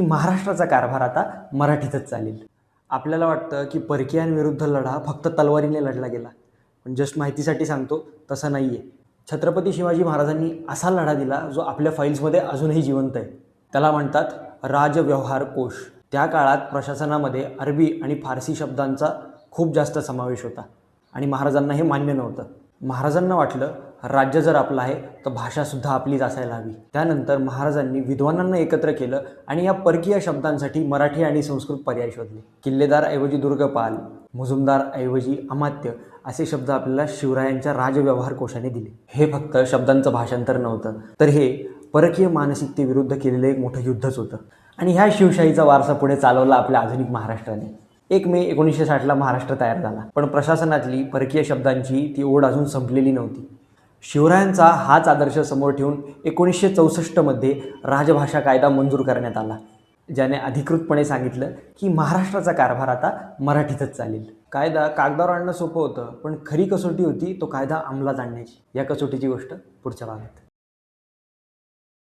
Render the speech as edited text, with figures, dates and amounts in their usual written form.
महाराष्ट्राचा कारभार आता मराठीतच चालेल. आपल्याला वाटतं की परकीयांविरुद्ध लढा फक्त तलवारीने लढला गेला, पण जस्ट माहितीसाठी सांगतो तसं नाही आहे. छत्रपती शिवाजी महाराजांनी असा लढा दिला जो आपल्या फाईल्समध्ये अजूनही जिवंत आहे. त्याला म्हणतात राजव्यवहार कोश. त्या काळात प्रशासनामध्ये अरबी आणि फारसी शब्दांचा खूप जास्त समावेश होता आणि महाराजांना हे मान्य नव्हतं. महाराजांना वाटलं राज्य जर आपलं आहे तर भाषासुद्धा आपलीच असायला हवी. त्यानंतर महाराजांनी विद्वानांना एकत्र केलं आणि या परकीय शब्दांसाठी मराठी आणि संस्कृत पर्याय शोधले. किल्लेदार ऐवजी दुर्गपाल, मुजुमदार ऐवजी अमात्य असे शब्द आपल्याला शिवरायांच्या राजव्यवहार कोशाने दिले. हे फक्त शब्दांचं भाषांतर नव्हतं, तर हे परकीय मानसिकतेविरुद्ध केलेलं एक मोठं युद्धच होतं. आणि ह्या शिवशाहीचा वारसा पुढे चालवला आपल्या आधुनिक महाराष्ट्राने. 1 मे 1960ला महाराष्ट्र तयार झाला, पण प्रशासनातली परकीय शब्दांची ती ओढ अजून संपलेली नव्हती. शिवरायांचा हाच आदर्श समोर ठेवून 1964मध्ये राजभाषा कायदा मंजूर करण्यात आला, ज्याने अधिकृतपणे सांगितलं की महाराष्ट्राचा कारभार आता मराठीतच चालेल. कायदा कागदावर आणणं सोपं होतं, पण खरी कसोटी होती तो कायदा अंमलात आणण्याची. या कसोटीची गोष्ट पुढच्या भागात.